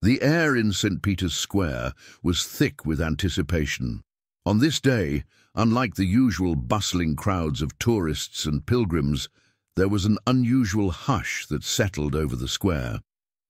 The air in St. Peter's Square was thick with anticipation. On this day, unlike the usual bustling crowds of tourists and pilgrims, there was an unusual hush that settled over the square.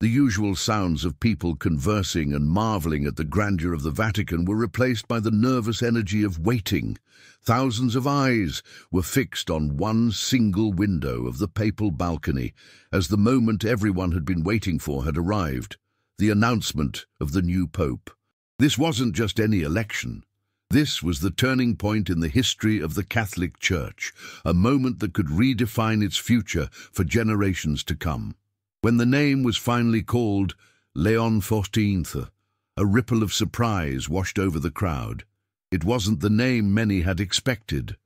The usual sounds of people conversing and marveling at the grandeur of the Vatican were replaced by the nervous energy of waiting. Thousands of eyes were fixed on one single window of the papal balcony as the moment everyone had been waiting for had arrived, the announcement of the new pope. This wasn't just any election. This was the turning point in the history of the Catholic Church, a moment that could redefine its future for generations to come. When the name was finally called Léon XIV, a ripple of surprise washed over the crowd. It wasn't the name many had expected.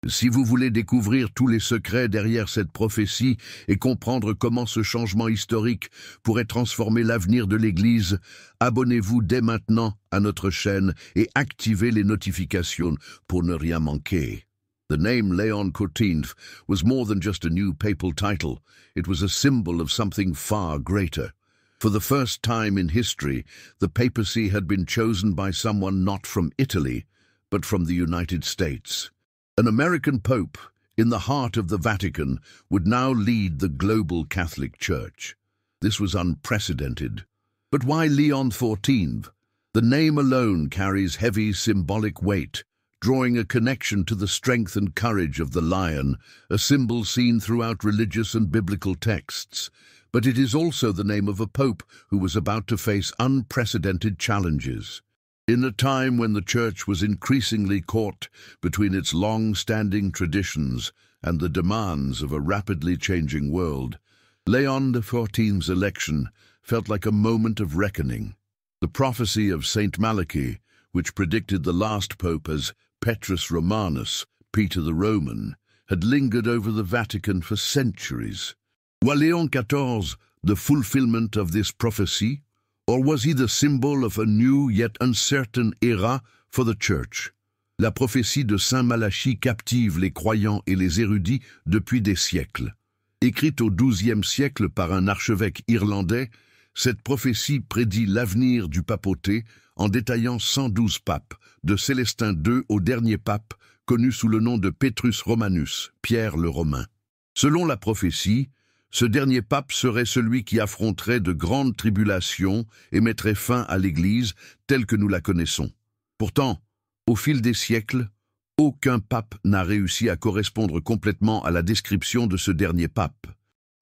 Si vous voulez découvrir tous les secrets derrière cette prophétie et comprendre comment ce changement historique pourrait transformer l'avenir de l'Église, abonnez-vous dès maintenant à notre chaîne et activez les notifications pour ne rien manquer. The name Léon XIV was more than just a new papal title. It was a symbol of something far greater. For the first time in history, the papacy had been chosen by someone not from Italy, but from the United States. An American pope, in the heart of the Vatican, would now lead the global Catholic Church. This was unprecedented. But why Leon XIV? The name alone carries heavy symbolic weight, drawing a connection to the strength and courage of the lion, a symbol seen throughout religious and biblical texts. But it is also the name of a pope who was about to face unprecedented challenges. In a time when the Church was increasingly caught between its long-standing traditions and the demands of a rapidly changing world, Leon XIV's election felt like a moment of reckoning. The prophecy of Saint Malachi, which predicted the last pope as Petrus Romanus, Peter the Roman, had lingered over the Vatican for centuries. Was Léon XIV the fulfillment of this prophecy, or was he the symbol of a new yet uncertain era for the Church? La prophétie de Saint Malachie captive les croyants et les érudits depuis des siècles. Écrite au XIIe siècle par un archevêque irlandais, cette prophétie prédit l'avenir du papauté en détaillant 112 papes, de Célestin II au dernier pape, connu sous le nom de Petrus Romanus, Pierre le Romain. Selon la prophétie, ce dernier pape serait celui qui affronterait de grandes tribulations et mettrait fin à l'Église telle que nous la connaissons. Pourtant, au fil des siècles, aucun pape n'a réussi à correspondre complètement à la description de ce dernier pape.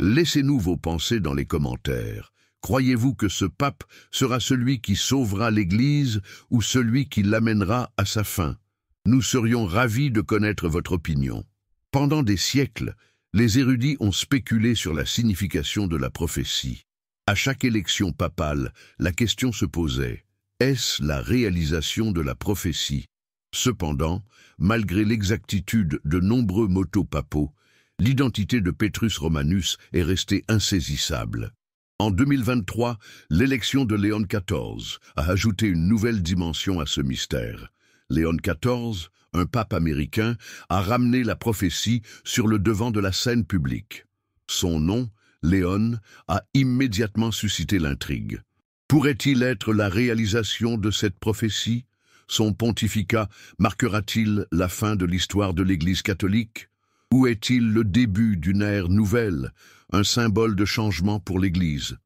Laissez-nous vos pensées dans les commentaires. Croyez-vous que ce pape sera celui qui sauvera l'Église ou celui qui l'amènera à sa fin? Nous serions ravis de connaître votre opinion. Pendant des siècles, les érudits ont spéculé sur la signification de la prophétie. À chaque élection papale, la question se posait: est-ce la réalisation de la prophétie? Cependant, malgré l'exactitude de nombreux motos papaux, l'identité de Petrus Romanus est restée insaisissable. En 2023, l'élection de Léon XIV a ajouté une nouvelle dimension à ce mystère. Léon XIV, un pape américain, a ramené la prophétie sur le devant de la scène publique. Son nom, Léon, a immédiatement suscité l'intrigue. Pourrait-il être la réalisation de cette prophétie? Son pontificat marquera-t-il la fin de l'histoire de l'Église catholique? Ou est-il le début d'une ère nouvelle, un symbole de changement pour l'Église?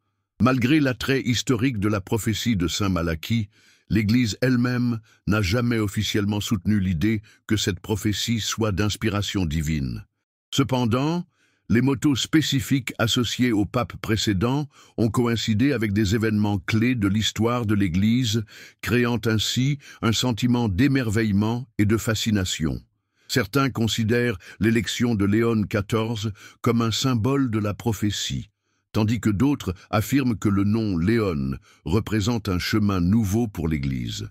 Malgré l'attrait historique de la prophétie de Saint Malachie, l'Église elle-même n'a jamais officiellement soutenu l'idée que cette prophétie soit d'inspiration divine. Cependant, les motos spécifiques associés au pape précédent ont coïncidé avec des événements clés de l'histoire de l'Église, créant ainsi un sentiment d'émerveillement et de fascination. Certains considèrent l'élection de Léon XIV comme un symbole de la prophétie, tandis que d'autres affirment que le nom Léon représente un chemin nouveau pour l'Église.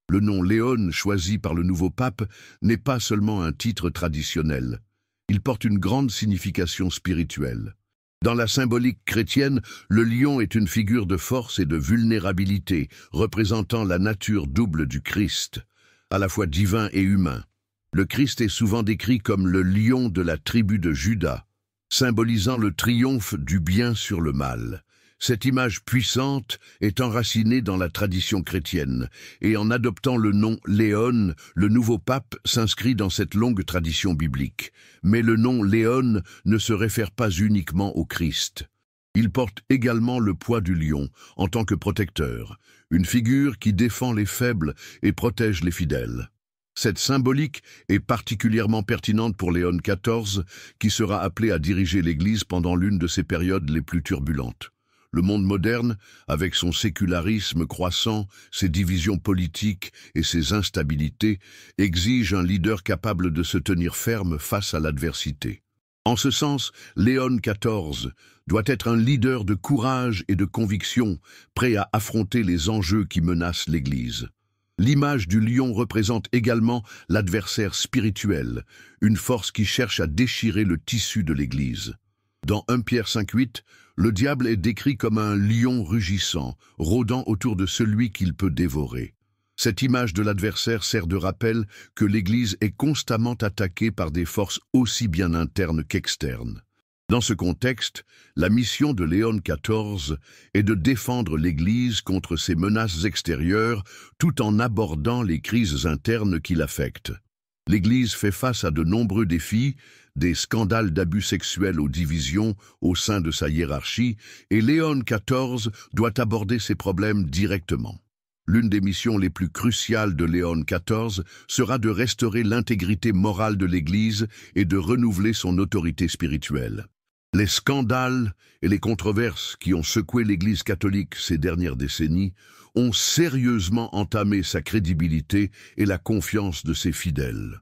Le nom Léon choisi par le nouveau pape n'est pas seulement un titre traditionnel. Il porte une grande signification spirituelle. Dans la symbolique chrétienne, le lion est une figure de force et de vulnérabilité, représentant la nature double du Christ, à la fois divin et humain. Le Christ est souvent décrit comme le lion de la tribu de Juda, symbolisant le triomphe du bien sur le mal. Cette image puissante est enracinée dans la tradition chrétienne, et en adoptant le nom Léon, le nouveau pape s'inscrit dans cette longue tradition biblique. Mais le nom Léon ne se réfère pas uniquement au Christ. Il porte également le poids du lion en tant que protecteur, une figure qui défend les faibles et protège les fidèles. Cette symbolique est particulièrement pertinente pour Léon XIV, qui sera appelé à diriger l'Église pendant l'une de ses périodes les plus turbulentes. Le monde moderne, avec son sécularisme croissant, ses divisions politiques et ses instabilités, exige un leader capable de se tenir ferme face à l'adversité. En ce sens, Léon XIV doit être un leader de courage et de conviction, prêt à affronter les enjeux qui menacent l'Église. L'image du lion représente également l'adversaire spirituel, une force qui cherche à déchirer le tissu de l'Église. Dans 1 Pierre 5,8, le diable est décrit comme un lion rugissant, rôdant autour de celui qu'il peut dévorer. Cette image de l'adversaire sert de rappel que l'Église est constamment attaquée par des forces aussi bien internes qu'externes. Dans ce contexte, la mission de Léon XIV est de défendre l'Église contre ces menaces extérieures tout en abordant les crises internes qui l'affectent. L'Église fait face à de nombreux défis, des scandales d'abus sexuels aux divisions au sein de sa hiérarchie, et Léon XIV doit aborder ces problèmes directement. L'une des missions les plus cruciales de Léon XIV sera de restaurer l'intégrité morale de l'Église et de renouveler son autorité spirituelle. Les scandales et les controverses qui ont secoué l'Église catholique ces dernières décennies ont sérieusement entamé sa crédibilité et la confiance de ses fidèles.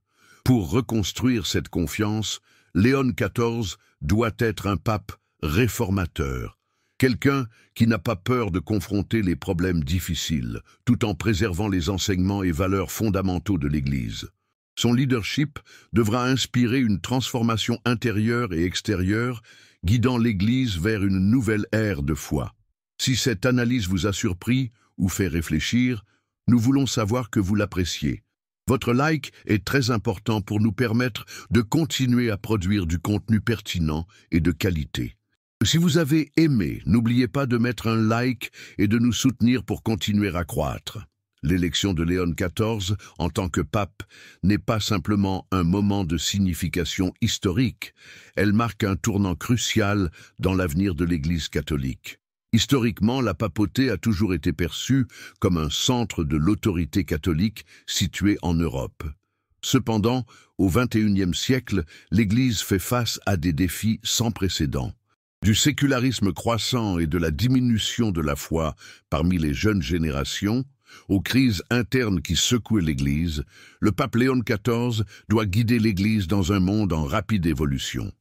Pour reconstruire cette confiance, Léon XIV doit être un pape réformateur, quelqu'un qui n'a pas peur de confronter les problèmes difficiles, tout en préservant les enseignements et valeurs fondamentaux de l'Église. Son leadership devra inspirer une transformation intérieure et extérieure, guidant l'Église vers une nouvelle ère de foi. Si cette analyse vous a surpris ou fait réfléchir, nous voulons savoir que vous l'appréciez. Votre like est très important pour nous permettre de continuer à produire du contenu pertinent et de qualité. Si vous avez aimé, n'oubliez pas de mettre un like et de nous soutenir pour continuer à croître. L'élection de Léon XIV en tant que pape n'est pas simplement un moment de signification historique, elle marque un tournant crucial dans l'avenir de l'Église catholique. Historiquement, la papauté a toujours été perçue comme un centre de l'autorité catholique situé en Europe. Cependant, au XXIe siècle, l'Église fait face à des défis sans précédent. Du sécularisme croissant et de la diminution de la foi parmi les jeunes générations, aux crises internes qui secouaient l'Église, le pape Léon XIV doit guider l'Église dans un monde en rapide évolution.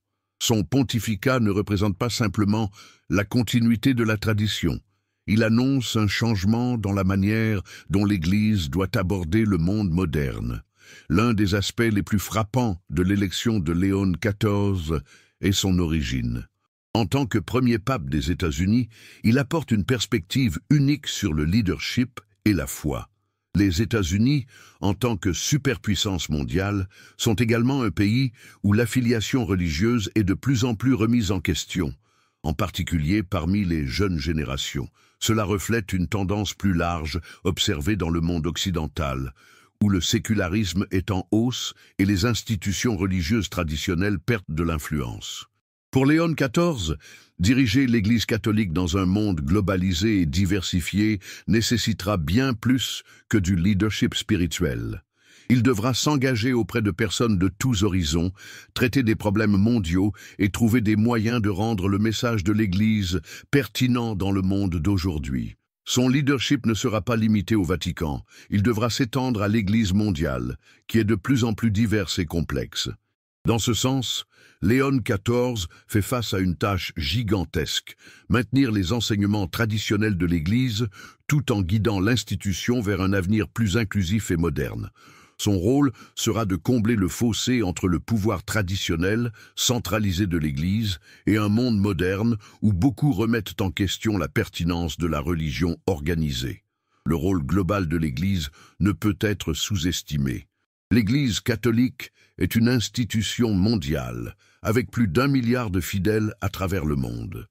Son pontificat ne représente pas simplement la continuité de la tradition. Il annonce un changement dans la manière dont l'Église doit aborder le monde moderne. L'un des aspects les plus frappants de l'élection de Léon XIV est son origine. En tant que premier pape des États-Unis, il apporte une perspective unique sur le leadership et la foi. Les États-Unis, en tant que superpuissance mondiale, sont également un pays où l'affiliation religieuse est de plus en plus remise en question, en particulier parmi les jeunes générations. Cela reflète une tendance plus large observée dans le monde occidental, où le sécularisme est en hausse et les institutions religieuses traditionnelles perdent de l'influence. Pour Léon XIV, diriger l'Église catholique dans un monde globalisé et diversifié nécessitera bien plus que du leadership spirituel. Il devra s'engager auprès de personnes de tous horizons, traiter des problèmes mondiaux et trouver des moyens de rendre le message de l'Église pertinent dans le monde d'aujourd'hui. Son leadership ne sera pas limité au Vatican, il devra s'étendre à l'Église mondiale, qui est de plus en plus diverse et complexe. Dans ce sens, Léon XIV fait face à une tâche gigantesque, maintenir les enseignements traditionnels de l'Église tout en guidant l'institution vers un avenir plus inclusif et moderne. Son rôle sera de combler le fossé entre le pouvoir traditionnel, centralisé de l'Église, et un monde moderne où beaucoup remettent en question la pertinence de la religion organisée. Le rôle global de l'Église ne peut être sous-estimé. L'Église catholique est une institution mondiale, avec plus d'1 milliard de fidèles à travers le monde.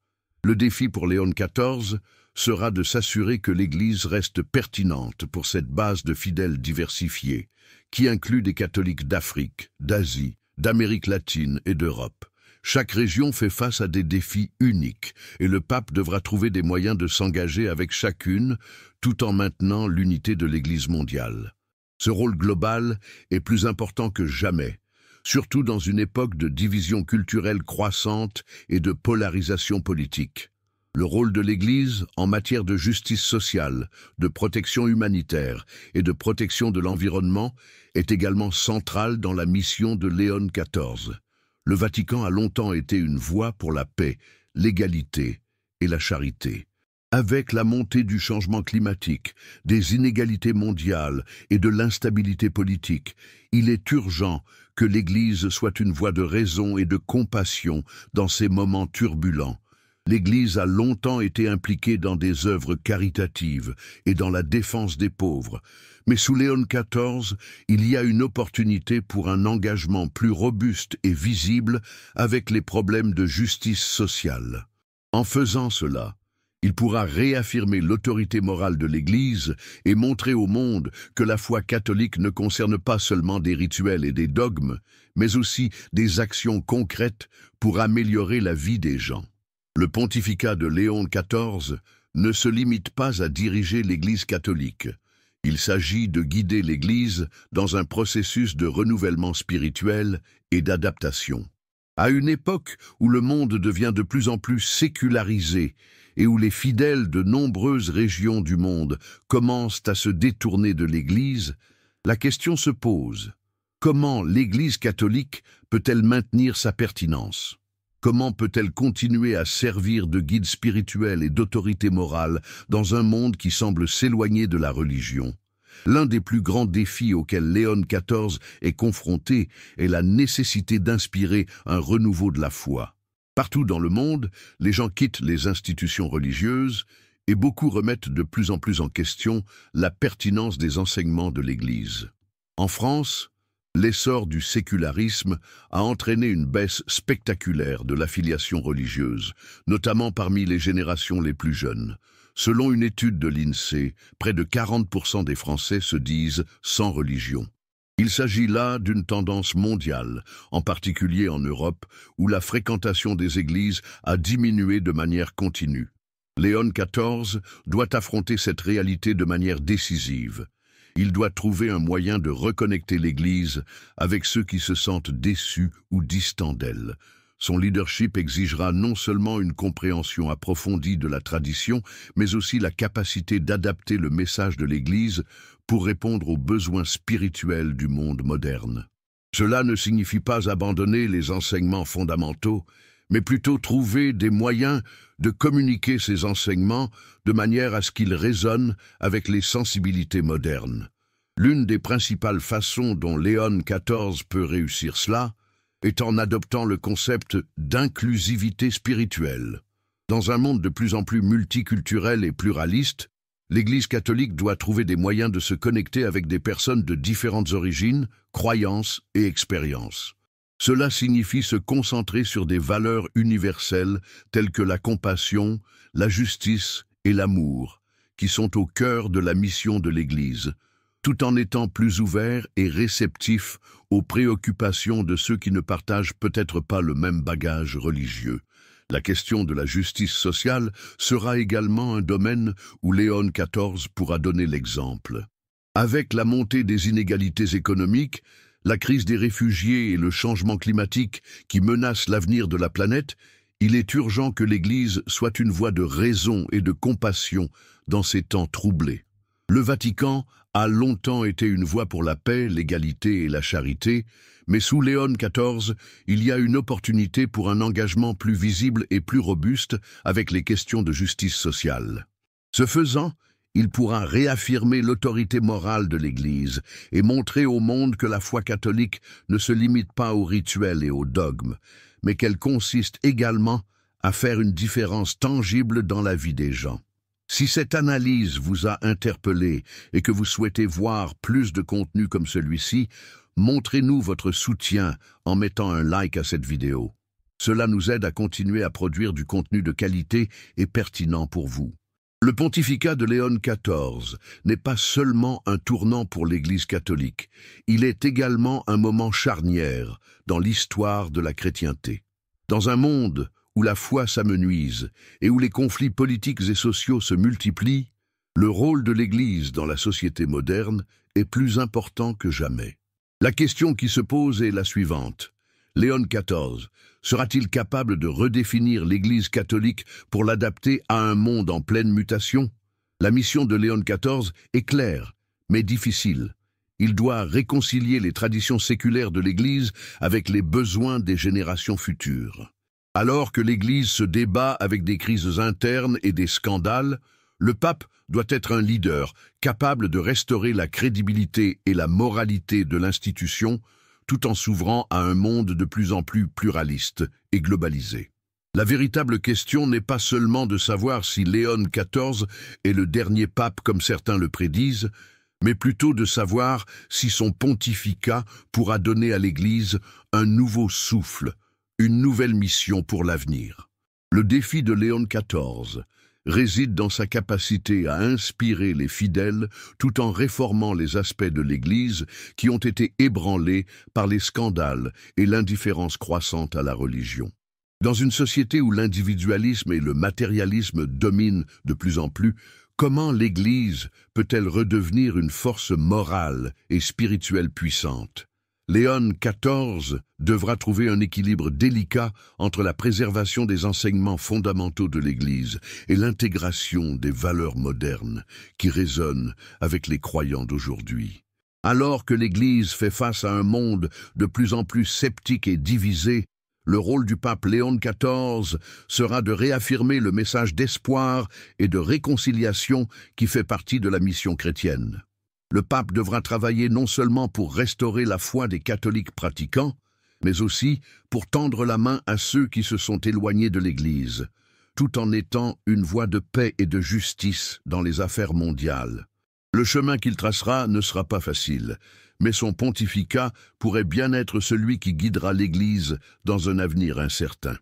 Le défi pour Léon XIV sera de s'assurer que l'Église reste pertinente pour cette base de fidèles diversifiés, qui inclut des catholiques d'Afrique, d'Asie, d'Amérique latine et d'Europe. Chaque région fait face à des défis uniques, et le pape devra trouver des moyens de s'engager avec chacune, tout en maintenant l'unité de l'Église mondiale. Ce rôle global est plus important que jamais, surtout dans une époque de division culturelle croissante et de polarisation politique. Le rôle de l'Église en matière de justice sociale, de protection humanitaire et de protection de l'environnement est également central dans la mission de Léon XIV. Le Vatican a longtemps été une voie pour la paix, l'égalité et la charité. Avec la montée du changement climatique, des inégalités mondiales et de l'instabilité politique, il est urgent que l'Église soit une voie de raison et de compassion dans ces moments turbulents. L'Église a longtemps été impliquée dans des œuvres caritatives et dans la défense des pauvres. Mais sous Léon XIV, il y a une opportunité pour un engagement plus robuste et visible avec les problèmes de justice sociale. En faisant cela, il pourra réaffirmer l'autorité morale de l'Église et montrer au monde que la foi catholique ne concerne pas seulement des rituels et des dogmes, mais aussi des actions concrètes pour améliorer la vie des gens. Le pontificat de Léon XIV ne se limite pas à diriger l'Église catholique. Il s'agit de guider l'Église dans un processus de renouvellement spirituel et d'adaptation. À une époque où le monde devient de plus en plus sécularisé et où les fidèles de nombreuses régions du monde commencent à se détourner de l'Église, la question se pose: comment l'Église catholique peut-elle maintenir sa pertinence ? Comment peut-elle continuer à servir de guide spirituel et d'autorité morale dans un monde qui semble s'éloigner de la religion? L'un des plus grands défis auxquels Léon XIV est confronté est la nécessité d'inspirer un renouveau de la foi. Partout dans le monde, les gens quittent les institutions religieuses et beaucoup remettent de plus en plus en question la pertinence des enseignements de l'Église. En France, l'essor du sécularisme a entraîné une baisse spectaculaire de l'affiliation religieuse, notamment parmi les générations les plus jeunes. Selon une étude de l'INSEE, près de 40% des Français se disent sans religion. Il s'agit là d'une tendance mondiale, en particulier en Europe, où la fréquentation des églises a diminué de manière continue. Léon XIV doit affronter cette réalité de manière décisive. Il doit trouver un moyen de reconnecter l'Église avec ceux qui se sentent déçus ou distants d'elle. Son leadership exigera non seulement une compréhension approfondie de la tradition, mais aussi la capacité d'adapter le message de l'Église pour répondre aux besoins spirituels du monde moderne. Cela ne signifie pas abandonner les enseignements fondamentaux, mais plutôt trouver des moyens de communiquer ces enseignements de manière à ce qu'ils résonnent avec les sensibilités modernes. L'une des principales façons dont Léon XIV peut réussir cela est en adoptant le concept d'inclusivité spirituelle. Dans un monde de plus en plus multiculturel et pluraliste, l'Église catholique doit trouver des moyens de se connecter avec des personnes de différentes origines, croyances et expériences. Cela signifie se concentrer sur des valeurs universelles telles que la compassion, la justice et l'amour, qui sont au cœur de la mission de l'Église, tout en étant plus ouvert et réceptif aux préoccupations de ceux qui ne partagent peut-être pas le même bagage religieux. La question de la justice sociale sera également un domaine où Léon XIV pourra donner l'exemple. Avec la montée des inégalités économiques, la crise des réfugiés et le changement climatique qui menacent l'avenir de la planète, il est urgent que l'Église soit une voie de raison et de compassion dans ces temps troublés. Le Vatican a longtemps été une voie pour la paix, l'égalité et la charité, mais sous Léon XIV, il y a une opportunité pour un engagement plus visible et plus robuste avec les questions de justice sociale. Ce faisant, il pourra réaffirmer l'autorité morale de l'Église et montrer au monde que la foi catholique ne se limite pas aux rituels et aux dogmes, mais qu'elle consiste également à faire une différence tangible dans la vie des gens. Si cette analyse vous a interpellé et que vous souhaitez voir plus de contenu comme celui-ci, montrez-nous votre soutien en mettant un like à cette vidéo. Cela nous aide à continuer à produire du contenu de qualité et pertinent pour vous. Le pontificat de Léon XIV n'est pas seulement un tournant pour l'Église catholique, il est également un moment charnière dans l'histoire de la chrétienté. Dans un monde où la foi s'amenuise et où les conflits politiques et sociaux se multiplient, le rôle de l'Église dans la société moderne est plus important que jamais. La question qui se pose est la suivante. Léon XIV sera-t-il capable de redéfinir l'Église catholique pour l'adapter à un monde en pleine mutation? La mission de Léon XIV est claire, mais difficile. Il doit réconcilier les traditions séculaires de l'Église avec les besoins des générations futures. Alors que l'Église se débat avec des crises internes et des scandales, le pape doit être un leader capable de restaurer la crédibilité et la moralité de l'institution tout en s'ouvrant à un monde de plus en plus pluraliste et globalisé. La véritable question n'est pas seulement de savoir si Léon XIV est le dernier pape comme certains le prédisent, mais plutôt de savoir si son pontificat pourra donner à l'Église un nouveau souffle, une nouvelle mission pour l'avenir. Le défi de Léon XIV réside dans sa capacité à inspirer les fidèles tout en réformant les aspects de l'Église qui ont été ébranlés par les scandales et l'indifférence croissante à la religion. Dans une société où l'individualisme et le matérialisme dominent de plus en plus, comment l'Église peut-elle redevenir une force morale et spirituelle puissante? Léon XIV devra trouver un équilibre délicat entre la préservation des enseignements fondamentaux de l'Église et l'intégration des valeurs modernes qui résonnent avec les croyants d'aujourd'hui. Alors que l'Église fait face à un monde de plus en plus sceptique et divisé, le rôle du pape Léon XIV sera de réaffirmer le message d'espoir et de réconciliation qui fait partie de la mission chrétienne. Le pape devra travailler non seulement pour restaurer la foi des catholiques pratiquants, mais aussi pour tendre la main à ceux qui se sont éloignés de l'Église, tout en étant une voie de paix et de justice dans les affaires mondiales. Le chemin qu'il tracera ne sera pas facile, mais son pontificat pourrait bien être celui qui guidera l'Église dans un avenir incertain.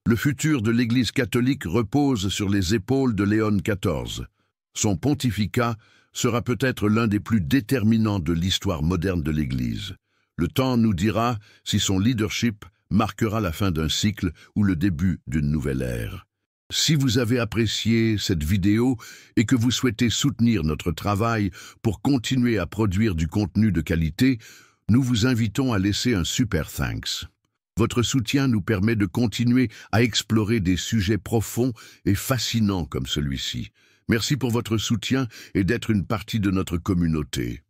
Le futur de l'Église catholique repose sur les épaules de Léon XIV. Son pontificat sera peut-être l'un des plus déterminants de l'histoire moderne de l'Église. Le temps nous dira si son leadership marquera la fin d'un cycle ou le début d'une nouvelle ère. Si vous avez apprécié cette vidéo et que vous souhaitez soutenir notre travail pour continuer à produire du contenu de qualité, nous vous invitons à laisser un super thanks. Votre soutien nous permet de continuer à explorer des sujets profonds et fascinants comme celui-ci. Merci pour votre soutien et d'être une partie de notre communauté.